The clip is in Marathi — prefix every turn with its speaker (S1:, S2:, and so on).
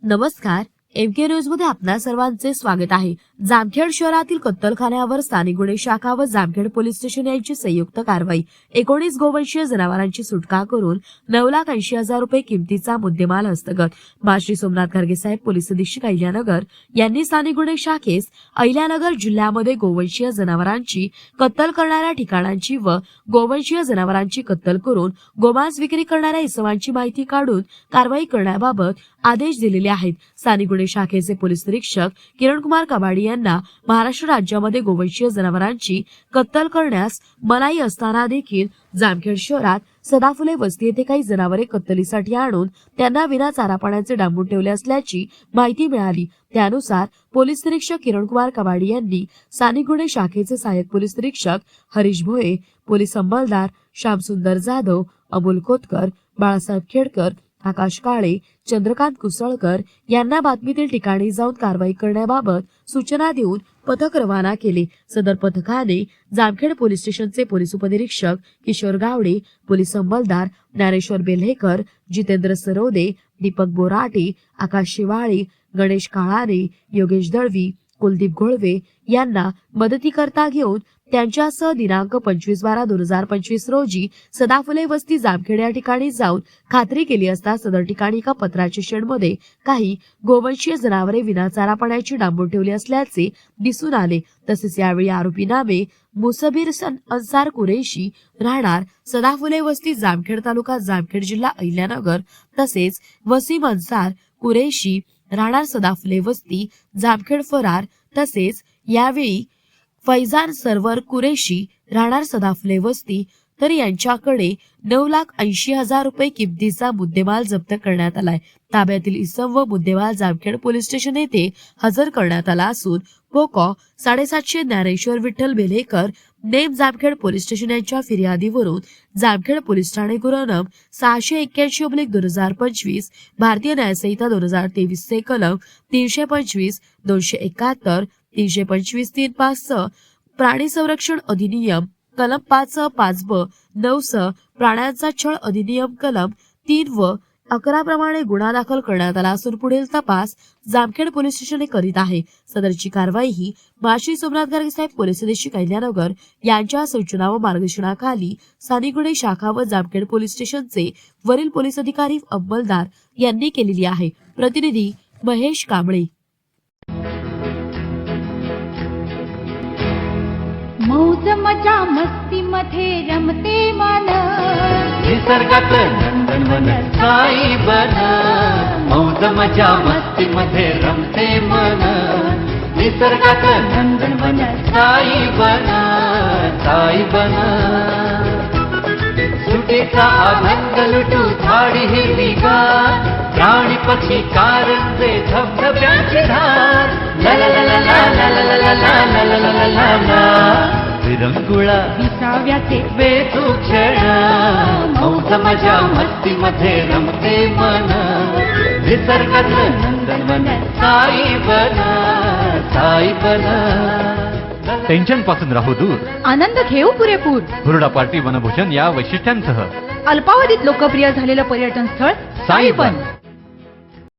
S1: नमस्कार, एमके न्यूज मध्ये आपणा सर्वांचे स्वागत आहे। जामखेड शहरातील कत्तलखान्यावर स्थानिक गुन्हे शाखा व जामखेड पोलीस स्टेशन यांची संयुक्त कारवाई। 19 गोवंशीय जनावरांची सुटका करून 9,80,000 रुपये किमतीचा मुद्देमाल हस्तगत। श्री सोमनाथ खरगे साहेब पोलीस अधीक्षक अहिल्यानगर यांनी स्थानिक गुन्हे शाखेस अहिल्यानगर जिल्ह्यामध्ये गोवंशीय जनावरांची कत्तल करणाऱ्या ठिकाणांची व गोवंशीय जनावरांची कत्तल करून गोमांस विक्री करणाऱ्या इसमांची माहिती काढून कारवाई करण्याबाबत आदेश दिलेले आहेत। स्थानिक गुन्हे शाखेचे पोलीस निरीक्षक किरणकुमार कबाडी यांना महाराष्ट्र राज्यामध्ये गोवंशीय जनावरांची कत्तल करण्यास मनाई असताना देखील जामखेड शहरात सदाफुले वस्ती येथे काही जनावरे कत्तलीसाठी आणून त्यांना विना चारा पाण्याचे डांबून ठेवले असल्याची माहिती मिळाली। त्यानुसार पोलीस निरीक्षक किरणकुमार कबाडी यांनी स्थानिक गुन्हे शाखेचे सहाय्यक पोलीस निरीक्षक हरीश भोये, पोलीस अंमलदार श्यामसुंदर जाधव, अमोल खोतकर, बाळासाहेब खेडकर, आकाश काळे, चंद्रकांत कुसळकर यांना बातमीतील ठिकाणी जाऊन कारवाई करण्याबाबत सूचना देऊन पथक रवाना केले। सदर पथकाने जामखेड पोलीस स्टेशनचे पोलीस उपनिरीक्षक किशोर गावडे, पोलीस अंमलदार ज्ञानेश्वर बेल्हेकर, जितेंद्र सरोदे, दीपक बोराटे, आकाश शिवाळे, गणेश काळारे, योगेश दळवी, कुलदीप घोळवे यांना मदतीकरता घेऊन त्यांच्यासह दिनांक 25/12/2025 रोजी सदाफुले वस्ती जामखेड या ठिकाणी जाऊन खात्री केली असता सदर ठिकाणी एका पत्राच्या शेडमध्ये काही गोवंशीय जनावरे विना चारा पाण्याची डांबून ठेवली असल्याचे दिसून आले। तसेच यावेळी आरोपी नामे मुसबीर अन्सार कुरेशी राहणार सदाफुले वस्ती जामखेड तालुका जामखेड जिल्हा अहिल्यानगर तसेच वसीम अन्सार कुरेशी राहणार सदाफुले वस्ती जामखेड फरार तसेच यावेळी फैजान सरवर कुरेशी राहणार सदाफुले वस्ती तर यांच्याकडे 9,80,000 रुपये किमतीचा मुद्देमाल जप्त करण्यात आलाय। ताब्यातील इसम व मुद्देमाल जामखेड पोलीस स्टेशन येथे हजर करण्यात आला असून पोकॉ 750 Dnyaneshwar Vitthal Belekar name Jamkhed police station यांच्या फिर्यादीवरून जामखेड पोलीस ठाणे गुन्हा नं 681/2025 भारतीय न्यायसंहिता 2023 चे कलम 325, 271, 325-356 प्राणी संरक्षण अधिनियम कलम 5-5 ब 9 प्राण्यांचा छळ अधिनियम कलम 3 व 11 प्रमाणे गुन्हा दाखल करण्यात आला असून पुढील तपास जामखेड पोलीस स्टेशन करीत आहे। सदरची कारवाई ही श्री सोमनाथ खरगे साहेब पोलीस अधीक्षक अहिल्यानगर यांच्या सूचना व मार्गदर्शनाखाली स्थानिक गुन्हे शाखा व जामखेड पोलीस स्टेशनचे वरील पोलीस अधिकारी अंमलदार यांनी केलेली आहे। प्रतिनिधी महेश कांबळे।
S2: मौज मजा मस्ती मध्ये रमते मन
S3: निसर्गात नंदनवन साई बन। मौज मजा मस्ती मध्ये रमते मन निसर्गात नंदनवन साई बन, साई बन। सुटीचा आनंद लुटू झाडी हिरवीगार प्राणी पक्षी कारंजे धबधब्याची धार ला ला ला ला ला ला ला ला ला ला ला ला ला विरंगुळा
S2: विसाव्याचे
S3: वेचू क्षण। मौज मजा मस्ती मध्ये रमते मन निसर्गात नंदनवन साई बन, साई बन।
S4: टेन्शन पासून राहू दूर,
S2: आनंद घेऊ पुरेपूर।
S4: हुरडा पार्टी वनभोजन या वैशिष्ट्यांसह
S2: अल्पावधीत लोकप्रिय झालेलं पर्यटन स्थळ साईबन।